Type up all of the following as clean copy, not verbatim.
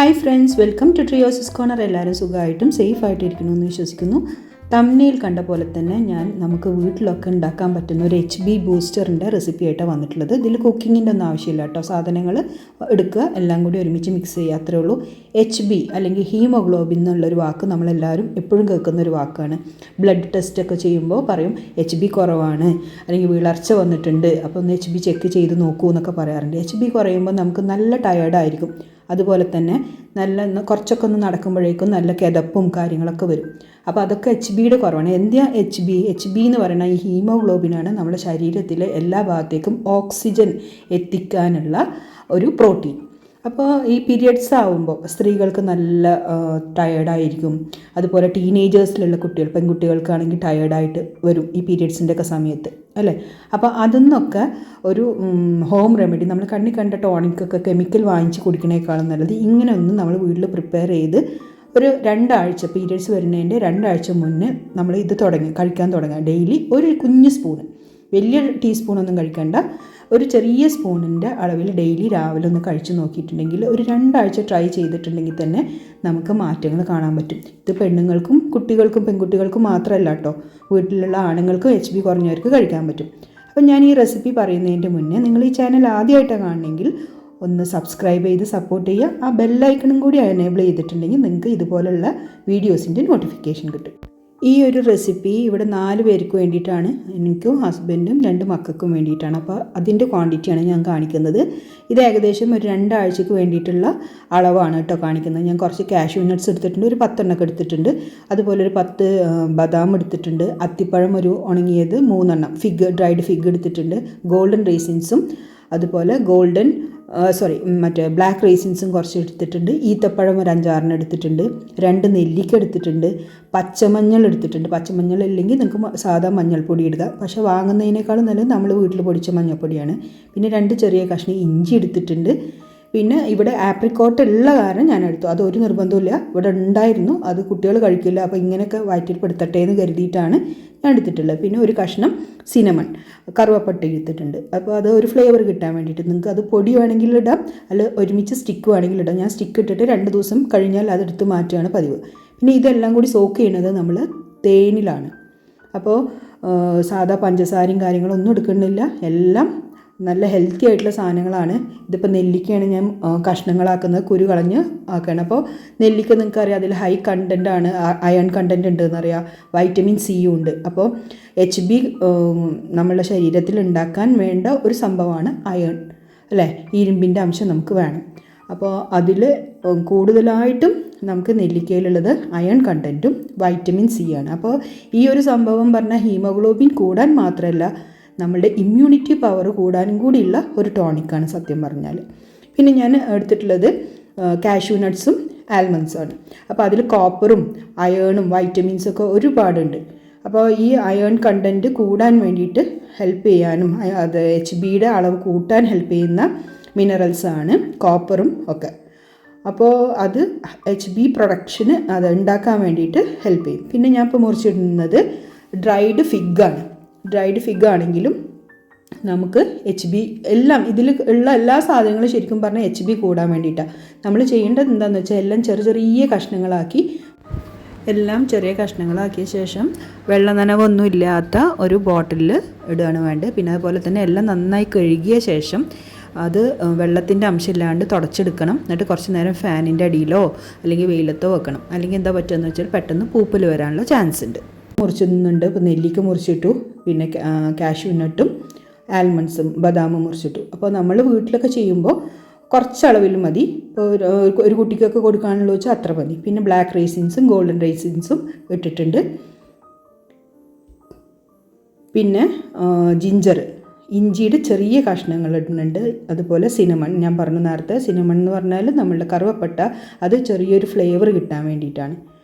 Hi friends, welcome to Triosis Corner. എല്ലാവരും സുഖമായിട്ടും സേഫായിട്ടിരിക്കണമെന്ന് വിശ്വസിക്കുന്നു. തംബ്നെയിൽ കണ്ട പോലെ തന്നെ നമുക്ക് വീട്ടിലൊക്കെ ഉണ്ടാക്കാൻ പറ്റുന്ന ഒരു HB ബൂസ്റ്ററിൻ്റെ റെസിപ്പി ആയിട്ടാണ് വന്നിട്ടുള്ളത്. ഇതിൽ കുക്കിങ്ങിൻ്റെ ഒന്നും ആവശ്യമില്ല കേട്ടോ. സാധനങ്ങൾ എടുക്കുക, എല്ലാം കൂടി ഒരുമിച്ച് മിക്സ് ചെയ്യുക, അത്രേ ഉള്ളൂ. HB അല്ലെങ്കിൽ ഹീമോഗ്ലോബിൻ എന്നുള്ളൊരു വാക്ക് നമ്മളെല്ലാവരും എപ്പോഴും കേൾക്കുന്നൊരു വാക്കാണ്. ബ്ലഡ് ടെസ്റ്റൊക്കെ ചെയ്യുമ്പോൾ പറയും HB കുറവാണ്, അല്ലെങ്കിൽ വിളർച്ച വന്നിട്ടുണ്ട്, അപ്പോൾ ഒന്ന് HB ചെക്ക് ചെയ്ത് നോക്കൂ എന്നൊക്കെ പറയാറുണ്ട്. HB കുറയുമ്പോൾ നമുക്ക് നല്ല ടയേർഡായിരിക്കും. അതുപോലെ തന്നെ കുറച്ചൊക്കെ ഒന്ന് നടക്കുമ്പോഴേക്കും നല്ല കിതപ്പും കാര്യങ്ങളൊക്കെ വരും. അപ്പോൾ അതൊക്കെ HBയുടെ കുറവാണ്. എന്താ HB എന്ന് പറയുന്ന ഈ ഹീമോഗ്ലോബിനാണ് നമ്മുടെ ശരീരത്തിലെ എല്ലാ ഭാഗത്തേക്കും ഓക്സിജൻ എത്തിക്കാനുള്ള ഒരു പ്രോട്ടീൻ. അപ്പോൾ ഈ പീരിയഡ്സ് ആവുമ്പോൾ സ്ത്രീകൾക്ക് നല്ല ടയേർഡായിരിക്കും. അതുപോലെ ടീനേജേഴ്സിലുള്ള പെൺകുട്ടികൾക്കാണെങ്കിൽ ടയേർഡായിട്ട് വരും ഈ പീരിയഡ്സിൻ്റെ ഒക്കെ സമയത്ത്, അല്ലേ? അപ്പോൾ അതിന്നൊക്കെ ഒരു ഹോം റെമഡി, നമ്മൾ കണ്ണി കണ്ട ടോണിക്കൊക്കെ കെമിക്കൽ വാങ്ങിച്ച് കുടിക്കണേക്കാളും നല്ലത് ഇങ്ങനെ ഒന്ന് നമ്മൾ വീട്ടിൽ പ്രിപ്പയർ ചെയ്ത് ഒരു 2 ആഴ്ച, പീരിയഡ്സ് വരുന്നതിൻ്റെ 2 ആഴ്ച മുന്നേ നമ്മൾ ഇത് കഴിക്കാൻ തുടങ്ങുക. ഡെയിലി ഒരു കുഞ്ഞ് സ്പൂണ്, വലിയ ടീസ്പൂണൊന്നും കഴിക്കണ്ട, ഒരു ചെറിയ സ്പൂണിൻ്റെ അളവിൽ ഡെയിലി രാവിലെ ഒന്ന് കഴിച്ച് നോക്കിയിട്ടുണ്ടെങ്കിൽ ഒരു 2 ആഴ്ച ട്രൈ ചെയ്തിട്ടുണ്ടെങ്കിൽ തന്നെ നമുക്ക് മാറ്റങ്ങൾ കാണാൻ പറ്റും. ഇത് പെണ്ണുങ്ങൾക്കും പെൺകുട്ടികൾക്കും മാത്രമല്ല കേട്ടോ, വീട്ടിലുള്ള ആണുങ്ങൾക്കും HB കുറഞ്ഞവർക്ക് കഴിക്കാൻ പറ്റും. അപ്പം ഞാൻ ഈ റെസിപ്പി പറയുന്നതിൻ്റെ മുന്നേ നിങ്ങൾ ഈ ചാനൽ ആദ്യമായിട്ടാണ് കാണണമെങ്കിൽ ഒന്ന് സബ്സ്ക്രൈബ് ചെയ്ത് സപ്പോർട്ട് ചെയ്യുക. ആ ബെല്ലൈക്കണും കൂടി എനേബിൾ ചെയ്തിട്ടുണ്ടെങ്കിൽ നിങ്ങൾക്ക് ഇതുപോലുള്ള വീഡിയോസിൻ്റെ നോട്ടിഫിക്കേഷൻ കിട്ടും. ഈ ഒരു റെസിപ്പി ഇവിടെ 4 പേർക്ക് വേണ്ടിയിട്ടാണ്, എനിക്കും ഹസ്ബൻഡും 2 മക്കൾക്കും വേണ്ടിയിട്ടാണ്. അപ്പോൾ അതിൻ്റെ ക്വാണ്ടിറ്റിയാണ് ഞാൻ കാണിക്കുന്നത്. ഇത് ഏകദേശം ഒരു 2 ആഴ്ചക്ക് വേണ്ടിയിട്ടുള്ള അളവാണ് കേട്ടോ കാണിക്കുന്നത്. ഞാൻ കുറച്ച് കാഷ്യൂ നട്ട്സ് എടുത്തിട്ടുണ്ട്, ഒരു 10 എണ്ണമൊക്കെ എടുത്തിട്ടുണ്ട്. അതുപോലെ ഒരു 10 ബദാം എടുത്തിട്ടുണ്ട്. അത്തിപ്പഴം ഒരു ഉണങ്ങിയത് 3 എണ്ണം, ഡ്രൈഡ് ഫിഗ് എടുത്തിട്ടുണ്ട്. ഗോൾഡൻ റേസിൻസും അതുപോലെ ബ്ലാക്ക് റേസിൻസും കുറച്ച് എടുത്തിട്ടുണ്ട്. ഈത്തപ്പഴം ഒരു 5-6 എടുത്തിട്ടുണ്ട്. 2 നെല്ലിക്ക എടുത്തിട്ടുണ്ട്. പച്ചമഞ്ഞൾ എടുത്തിട്ടുണ്ട്. പച്ചമഞ്ഞൾ ഇല്ലെങ്കിൽ നിങ്ങൾക്ക് സാധാ മഞ്ഞൾപ്പൊടി ഇടുക, പക്ഷേ വാങ്ങുന്നതിനേക്കാളും നല്ലത് നമ്മൾ വീട്ടിൽ പൊടിച്ച മഞ്ഞൾപ്പൊടിയാണ്. പിന്നെ 2 ചെറിയ കഷ്ണം ഇഞ്ചി എടുത്തിട്ടുണ്ട്. പിന്നെ ഇവിടെ ആപ്രിക്കോട്ട് ഉള്ള കാരണം ഞാൻ എടുത്തു, അതൊരു നിർബന്ധമില്ല, ഇവിടെ ഉണ്ടായിരുന്നു, അത് കുട്ടികൾ കഴിക്കില്ല, അപ്പോൾ ഇങ്ങനെയൊക്കെ വയറ്റിൽ പെടുത്തട്ടെ എന്ന് കരുതിയിട്ടാണ് ഞാൻ എടുത്തിട്ടുള്ളത്. പിന്നെ ഒരു കഷ്ണം സിനമൺ, കറുവപ്പട്ട എടുത്തിട്ടുണ്ട്. അപ്പോൾ അത് ഒരു ഫ്ലേവർ കിട്ടാൻ വേണ്ടിയിട്ട്. നിങ്ങൾക്ക് അത് പൊടി വേണമെങ്കിൽ ഇടാം, അല്ല ഒരുമിച്ച് സ്റ്റിക്ക് വേണമെങ്കിൽ ഇടാം. ഞാൻ സ്റ്റിക്ക് ഇട്ടിട്ട് 2 ദിവസം കഴിഞ്ഞാൽ അതെടുത്ത് മാറ്റുകയാണ് പതിവ്. പിന്നെ ഇതെല്ലാം കൂടി സോക്ക് ചെയ്യുന്നത് നമ്മൾ തേനിലാണ്. അപ്പോൾ സാധാ പഞ്ചസാരയും കാര്യങ്ങളൊന്നും എടുക്കുന്നില്ല, എല്ലാം നല്ല ഹെൽത്തി ആയിട്ടുള്ള സാധനങ്ങളാണ്. ഇതിപ്പോൾ നെല്ലിക്കയാണ് ഞാൻ കഷ്ണങ്ങളാക്കുന്നത്, കുരു കളഞ്ഞ് ആക്കുകയാണ്. അപ്പോൾ നെല്ലിക്ക നിങ്ങൾക്കറിയാം, അതിൽ ഹൈ കണ്ടൻറ്റാണ്, അയൺ കണ്ടൻറ്റ് ഉണ്ടെന്നറിയാം, വൈറ്റമിൻ സിയും ഉണ്ട്. അപ്പോൾ HB നമ്മളുടെ ശരീരത്തിൽ ഉണ്ടാക്കാൻ വേണ്ട ഒരു സംഭവമാണ് അയൺ, അല്ലേ? ഇരുമ്പിൻ്റെ അംശം നമുക്ക് വേണം. അപ്പോൾ അതിൽ കൂടുതലായിട്ടും നമുക്ക് നെല്ലിക്കയിലുള്ളത് അയൺ കണ്ടൻറ്റും വൈറ്റമിൻ സി ആണ്. അപ്പോൾ ഈ ഒരു സംഭവം പറഞ്ഞാൽ ഹീമോഗ്ലോബിൻ കൂടാൻ മാത്രമല്ല, നമ്മളുടെ ഇമ്മ്യൂണിറ്റി പവർ കൂടാനും കൂടിയുള്ള ഒരു ടോണിക്കാണ് സത്യം പറഞ്ഞാൽ. പിന്നെ ഞാൻ എടുത്തിട്ടുള്ളത് കാഷ്യൂ നട്ട്സും ആൽമണ്ട്സുമാണ്. അപ്പോൾ അതിൽ കോപ്പറും അയേണും വൈറ്റമിൻസൊക്കെ ഒരുപാടുണ്ട്. അപ്പോൾ ഈ അയേൺ കണ്ടൻറ്റ് കൂടാൻ വേണ്ടിയിട്ട് ഹെൽപ്പ് ചെയ്യാനും അത് HBയുടെ അളവ് കൂട്ടാൻ ഹെൽപ്പ് ചെയ്യുന്ന മിനറൽസാണ് കോപ്പറും ഒക്കെ. അപ്പോൾ അത് HB പ്രൊഡക്ഷന് അത് ഉണ്ടാക്കാൻ വേണ്ടിയിട്ട് ഹെൽപ്പ് ചെയ്യും. പിന്നെ ഞാൻ ഇപ്പോൾ മുറിച്ചിടുന്നത് ഡ്രൈഡ് ഫിഗാണ്. ഡ്രൈഡ് ഫിഗ് ആണെങ്കിലും നമുക്ക് HB എല്ലാം ഇതിൽ ഉള്ള എല്ലാ സാധനങ്ങളും ശരിക്കും പറഞ്ഞാൽ HB കൂടാൻ വേണ്ടിയിട്ടാണ്. നമ്മൾ ചെയ്യേണ്ടത് എന്താണെന്ന് വെച്ചാൽ എല്ലാം ചെറിയ കഷ്ണങ്ങളാക്കിയ ശേഷം വെള്ള നനവൊന്നും ഇല്ലാത്ത ഒരു ബോട്ടിലിൽ ഇടുകയാണ് വേണ്ടത്. പിന്നെ അതുപോലെ തന്നെ എല്ലാം നന്നായി കഴുകിയ ശേഷം അത് വെള്ളത്തിൻ്റെ അംശമില്ലാണ്ട് തുടച്ചെടുക്കണം. എന്നിട്ട് കുറച്ച് നേരം ഫാനിൻ്റെ അടിയിലോ അല്ലെങ്കിൽ വെയിലത്തോ വെക്കണം. അല്ലെങ്കിൽ എന്താ പറ്റുകയെന്ന് വെച്ചാൽ പെട്ടെന്ന് പൂപ്പൽ വരാനുള്ള ചാൻസ് ഉണ്ട്. മുറിച്ചിടുന്നുണ്ട്. ഇപ്പോൾ നെല്ലിക്ക മുറിച്ചിട്ടു, പിന്നെ കാഷ്യൂ നട്ടും ആൽമണ്ട്സും ബദാമും മുറിച്ചിട്ടു. അപ്പോൾ നമ്മൾ വീട്ടിലൊക്കെ ചെയ്യുമ്പോൾ കുറച്ചളവിൽ മതി. ഇപ്പോൾ ഒരു കുട്ടിക്കൊക്കെ കൊടുക്കാനുള്ള വെച്ചാൽ അത്ര മതി. പിന്നെ ബ്ലാക്ക് റേസിൻസും ഗോൾഡൻ റേസിൻസും ഇട്ടിട്ടുണ്ട്. പിന്നെ ജിഞ്ചർ, ഇഞ്ചിയുടെ ചെറിയ കഷ്ണങ്ങൾ ഇടുന്നുണ്ട്. അതുപോലെ സിനമൺ, ഞാൻ പറഞ്ഞു നേരത്തെ, സിനമൺ എന്ന് പറഞ്ഞാൽ നമ്മളുടെ കറുവപ്പട്ട, അത് ചെറിയൊരു ഫ്ലേവർ കിട്ടാൻ വേണ്ടിയിട്ടാണ്.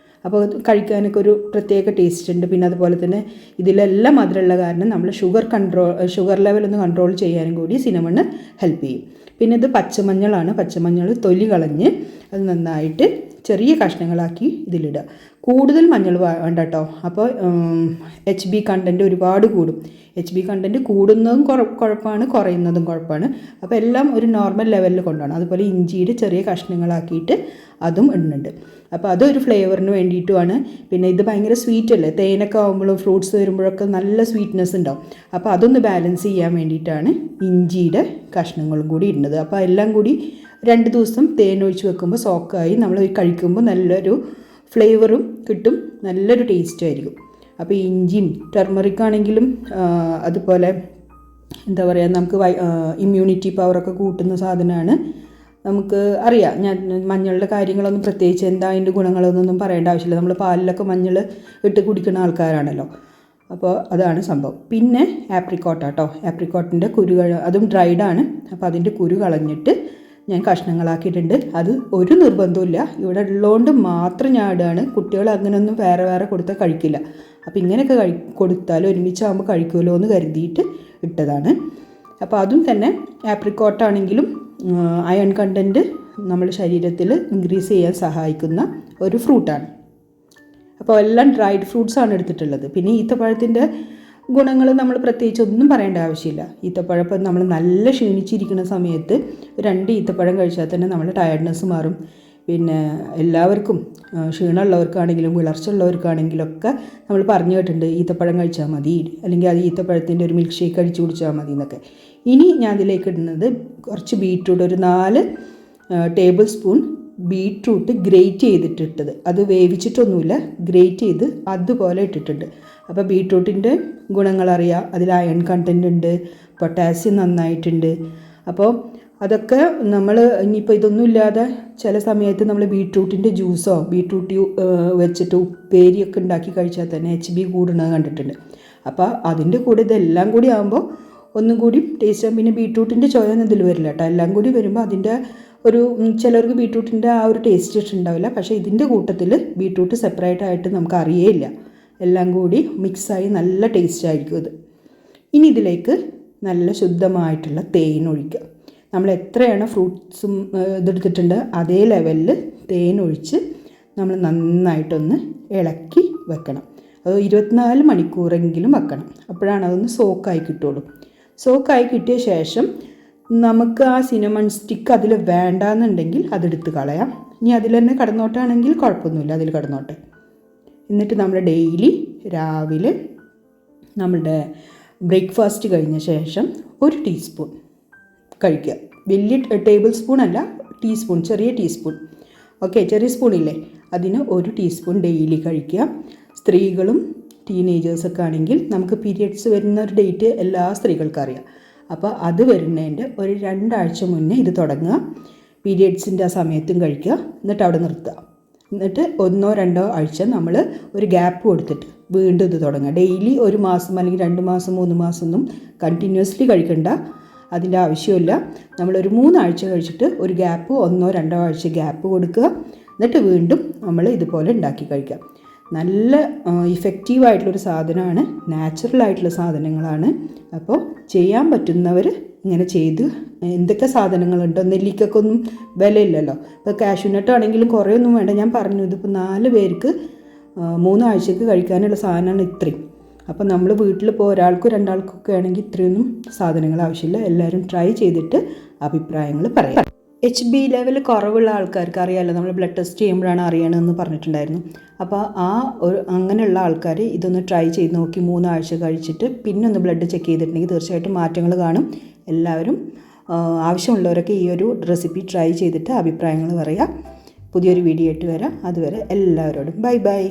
അപ്പോൾ കഴിക്കാനൊക്കെ ഒരു പ്രത്യേക ടേസ്റ്റ് ഉണ്ട്. പിന്നെ അതുപോലെ തന്നെ ഇതിലെല്ലാം മധുരമുള്ള കാരണം നമ്മൾ ഷുഗർ ലെവലൊന്ന് കൺട്രോൾ ചെയ്യാനും കൂടി സിനമണ് ഹെൽപ്പ് ചെയ്യും. പിന്നെ ഇത് പച്ചമഞ്ഞളാണ്. പച്ചമഞ്ഞൾ തൊലി കളഞ്ഞ് അത് നന്നായിട്ട് ചെറിയ കഷ്ണങ്ങളാക്കി ഇതിലിടുക. കൂടുതൽ മഞ്ഞൾ വേണ്ട കേട്ടോ. അപ്പോൾ HB കണ്ടൻറ്റ് ഒരുപാട് കൂടും. HB കണ്ടൻറ്റ് കൂടുന്നതും കുഴപ്പമാണ്, കുറയുന്നതും കുഴപ്പമാണ്. അപ്പോൾ എല്ലാം ഒരു നോർമൽ ലെവലിൽ കൊണ്ടുപോകണം. അതുപോലെ ഇഞ്ചിയുടെ ചെറിയ കഷ്ണങ്ങളാക്കിയിട്ട് അതും ഇടുന്നുണ്ട്. അപ്പോൾ അതൊരു ഫ്ലേവറിന് വേണ്ടിയിട്ടുമാണ്. പിന്നെ ഇത് ഭയങ്കര സ്വീറ്റ് അല്ലേ, തേനൊക്കെ ആകുമ്പോഴും ഫ്രൂട്ട്സ് വരുമ്പോഴൊക്കെ നല്ല സ്വീറ്റ്നെസ് ഉണ്ടാവും. അപ്പോൾ അതൊന്ന് ബാലൻസ് ചെയ്യാൻ വേണ്ടിയിട്ടാണ് ഇഞ്ചിയുടെ കഷ്ണങ്ങളും കൂടി ഇടുന്നത്. അപ്പോൾ എല്ലാം കൂടി 2 ദിവസം തേൻ ഒഴിച്ച് വെക്കുമ്പോൾ സോക്കായി നമ്മൾ കഴിക്കുമ്പോൾ നല്ലൊരു ഫ്ലേവറും കിട്ടും, നല്ലൊരു ടേസ്റ്റും ആയിരിക്കും. അപ്പോൾ ഇഞ്ചിയും ടെർമറിക് ആണെങ്കിലും അതുപോലെ എന്താ പറയുക, നമുക്ക് ഇമ്മ്യൂണിറ്റി പവറൊക്കെ കൂട്ടുന്ന സാധനമാണ്. നമുക്ക് അറിയാം, ഞാൻ മഞ്ഞളുടെ കാര്യങ്ങളൊന്നും പ്രത്യേകിച്ച് എന്താ അതിൻ്റെ ഗുണങ്ങളൊന്നും പറയേണ്ട ആവശ്യമില്ല. നമ്മൾ പാലിലൊക്കെ മഞ്ഞൾ ഇട്ട് കുടിക്കുന്ന ആൾക്കാരാണല്ലോ. അപ്പോൾ അതാണ് സംഭവം. പിന്നെ ആപ്രിക്കോട്ടാട്ടോ, ആപ്രിക്കോട്ടിൻ്റെ കുരു അതും ഡ്രൈഡാണ്. അപ്പോൾ അതിൻ്റെ കുരു കളഞ്ഞിട്ട് ഞാൻ കഷ്ണങ്ങളാക്കിയിട്ടുണ്ട്. അത് ഒരു നിർബന്ധമില്ല, ഇവിടെ ഉള്ളതുകൊണ്ട് മാത്രം ഞാൻ ഇടുകയാണ്. കുട്ടികൾ അങ്ങനെയൊന്നും വേറെ വേറെ കൊടുത്താൽ കഴിക്കില്ല. അപ്പോൾ ഇങ്ങനെയൊക്കെ കൊടുത്താൽ ഒരുമിച്ചാകുമ്പോൾ കഴിക്കുമല്ലോ എന്ന് കരുതിയിട്ട് ഇട്ടതാണ്. അപ്പോൾ അതും തന്നെ ആപ്രിക്കോട്ടാണെങ്കിലും അയൺ കണ്ടൻറ്റ് നമ്മുടെ ശരീരത്തിൽ ഇൻക്രീസ് ചെയ്യാൻ സഹായിക്കുന്ന ഒരു ഫ്രൂട്ടാണ്. അപ്പോൾ എല്ലാം ഡ്രൈഡ് ഫ്രൂട്ട്സാണ് എടുത്തിട്ടുള്ളത്. പിന്നെ ഈത്തപ്പഴത്തിൻ്റെ ഗുണങ്ങൾ നമ്മൾ പ്രത്യേകിച്ച് ഒന്നും പറയേണ്ട ആവശ്യമില്ല. ഈത്തപ്പഴം ഇപ്പം നമ്മൾ നല്ല ക്ഷീണിച്ചിരിക്കുന്ന സമയത്ത് 2 ഈത്തപ്പഴം കഴിച്ചാൽ തന്നെ നമ്മുടെ ടയർഡ്നെസ് മാറും. പിന്നെ എല്ലാവർക്കും ക്ഷീണമുള്ളവർക്കാണെങ്കിലും വിളർച്ചയുള്ളവർക്കാണെങ്കിലൊക്കെ നമ്മൾ പറഞ്ഞു കേട്ടിട്ടുണ്ട് ഈത്തപ്പഴം കഴിച്ചാൽ മതി, അല്ലെങ്കിൽ അത് ഈത്തപ്പഴത്തിൻ്റെ ഒരു മിൽക്ക് ഷേക്ക് കഴിച്ച് കുടിച്ചാൽ മതി എന്നൊക്കെ. ഇനി ഞാൻ അതിലേക്ക് ഇടുന്നത് കുറച്ച് ബീറ്റ്റൂട്ട്, ഒരു 4 ടേബിൾ സ്പൂൺ ബീറ്റ്റൂട്ട് ഗ്രേറ്റ് ചെയ്തിട്ടിട്ടത്. അത് വേവിച്ചിട്ടൊന്നുമില്ല, ഗ്രേറ്റ് ചെയ്ത് അതുപോലെ ഇട്ടിട്ടുണ്ട്. അപ്പോൾ ബീറ്റ്റൂട്ടിൻ്റെ ഗുണങ്ങളറിയാം, അതിൽ അയൺ കണ്ടൻറ്റ് ഉണ്ട്, പൊട്ടാസ്യം നന്നായിട്ടുണ്ട്. അപ്പോൾ അതൊക്കെ നമ്മൾ ഇനിയിപ്പോൾ ഇതൊന്നും ഇല്ലാതെ ചില സമയത്ത് നമ്മൾ ബീറ്റ്റൂട്ടിൻ്റെ ജ്യൂസോ ബീറ്റ്റൂട്ട് വെച്ചിട്ട് ഉപ്പേരിയൊക്കെ ഉണ്ടാക്കി കഴിച്ചാൽ തന്നെ HB കൂടുന്നത് കണ്ടിട്ടുണ്ട്. അപ്പോൾ അതിൻ്റെ കൂടെ ഇതെല്ലാം കൂടി ആകുമ്പോൾ ഒന്നും കൂടി ടേസ്റ്റ്. പിന്നെ ബീറ്റ്റൂട്ടിൻ്റെ ചോയൊന്നും ഇതിൽ വരില്ല കേട്ടോ. എല്ലാം കൂടി വരുമ്പോൾ അതിൻ്റെ ഒരു ചിലർക്ക് ബീറ്റ്റൂട്ടിൻ്റെ ആ ഒരു ടേസ്റ്റ് ഉണ്ടാവില്ല. പക്ഷേ ഇതിൻ്റെ കൂട്ടത്തിൽ ബീറ്റ്റൂട്ട് സെപ്പറേറ്റ് ആയിട്ട് നമുക്ക് അറിയേയില്ല, എല്ലാം കൂടി മിക്സായി നല്ല ടേസ്റ്റ് ആയിരിക്കും ഇത്. ഇനി ഇതിലേക്ക് നല്ല ശുദ്ധമായിട്ടുള്ള തേൻ ഒഴിക്കുക. നമ്മൾ എത്രയാണ് ഫ്രൂട്ട്സും ഇതെടുത്തിട്ടുണ്ട് അതേ ലെവലിൽ തേൻ ഒഴിച്ച് നമ്മൾ നന്നായിട്ടൊന്ന് ഇളക്കി വെക്കണം. അത് 24 മണിക്കൂറെങ്കിലും വെക്കണം. അപ്പോഴാണ് അതൊന്ന് സോക്കായി കിട്ടുള്ളൂ. സോക്കായി കിട്ടിയ ശേഷം നമുക്ക് ആ സിനമൺ സ്റ്റിക്ക് അതിൽ വേണ്ടാന്നുണ്ടെങ്കിൽ അതെടുത്ത് കളയാം. ഇനി അതിൽ തന്നെ കടന്നോട്ടാണെങ്കിൽ കുഴപ്പമൊന്നുമില്ല, അതിൽ കടന്നോട്ടെ. എന്നിട്ട് നമ്മൾ ഡെയിലി രാവിലെ നമ്മുടെ ബ്രേക്ക്ഫാസ്റ്റ് കഴിഞ്ഞ ശേഷം 1 ടീസ്പൂൺ കഴിക്കുക. വലിയ ടേബിൾ സ്പൂൺ അല്ല, ടീസ്പൂൺ, ചെറിയ ടീസ്പൂൺ. ഓക്കെ, ചെറിയ സ്പൂണില്ലേ, അതിന് 1 ടീസ്പൂൺ ഡെയിലി കഴിക്കുക. സ്ത്രീകളും ടീനേജേഴ്സൊക്കെ ആണെങ്കിൽ നമുക്ക് പീരിയഡ്സ് വരുന്ന ഒരു ഡേറ്റ് എല്ലാ സ്ത്രീകൾക്കും അറിയാം. അപ്പോൾ അത് വരുന്നതിൻ്റെ ഒരു 2 ആഴ്ച മുന്നേ ഇത് തുടങ്ങുക. പീരിയഡ്സിൻ്റെ ആ സമയത്തും കഴിക്കുക, എന്നിട്ട് അവിടെ നിർത്തുക. എന്നിട്ട് 1-2 ആഴ്ച നമ്മൾ ഒരു ഗ്യാപ്പ് കൊടുത്തിട്ട് വീണ്ടും ഇത് തുടങ്ങുക. ഡെയിലി 1 മാസം അല്ലെങ്കിൽ 2 മാസം 3 മാസം ഒന്നും കണ്ടിന്യൂസ്ലി കഴിക്കണ്ട, അതിൻ്റെ ആവശ്യമില്ല. നമ്മളൊരു 3 ആഴ്ച കഴിച്ചിട്ട് ഒരു ഗ്യാപ്പ് 1-2 ആഴ്ച ഗ്യാപ്പ് കൊടുക്കുക. എന്നിട്ട് വീണ്ടും നമ്മൾ ഇതുപോലെ ഉണ്ടാക്കി കഴിക്കുക. നല്ല ഇഫക്റ്റീവായിട്ടുള്ളൊരു സാധനമാണ്, നാച്ചുറലായിട്ടുള്ള സാധനങ്ങളാണ്. അപ്പോൾ ചെയ്യാൻ പറ്റുന്നവർ ഇങ്ങനെ ചെയ്ത്, എന്തൊക്കെ സാധനങ്ങളുണ്ടോ, നെല്ലിക്കൊന്നും വിലയില്ലല്ലോ. ഇപ്പോൾ കാഷ്യൂനട്ട് ആണെങ്കിലും കുറേയൊന്നും വേണ്ട. ഞാൻ പറഞ്ഞു ഇതിപ്പോൾ 4 പേർക്ക് 3 ആഴ്ചക്ക് കഴിക്കാനുള്ള സാധനമാണ് ഇത്രയും. അപ്പോൾ നമ്മൾ വീട്ടിലിപ്പോൾ ഒരാൾക്കും 2 ആൾക്കൊക്കെ ആണെങ്കിൽ ഇത്രയൊന്നും സാധനങ്ങൾ ആവശ്യമില്ല. എല്ലാവരും ട്രൈ ചെയ്തിട്ട് അഭിപ്രായങ്ങൾ പറയാം. HB ലെവൽ കുറവുള്ള ആൾക്കാർക്ക് അറിയാമല്ലോ, നമ്മൾ ബ്ലഡ് ടെസ്റ്റ് ചെയ്യുമ്പോഴാണ് അറിയണമെന്ന് പറഞ്ഞിട്ടുണ്ടായിരുന്നു. അപ്പോൾ അങ്ങനെയുള്ള ആൾക്കാർ ഇതൊന്ന് ട്രൈ ചെയ്ത് നോക്കി 3 ആഴ്ച കഴിച്ചിട്ട് പിന്നെ ഒന്ന് ബ്ലഡ് ചെക്ക് ചെയ്തിട്ടുണ്ടെങ്കിൽ തീർച്ചയായിട്ടും മാറ്റങ്ങൾ കാണും. എല്ലാവരും ആവശ്യമുള്ളവരൊക്കെ ഈ ഒരു റെസിപ്പി ട്രൈ ചെയ്തിട്ട് അഭിപ്രായങ്ങൾ പറയുക. പുതിയൊരു വീഡിയോ ആയിട്ട് വരാം. അതുവരെ എല്ലാവരോടും ബൈ ബൈ.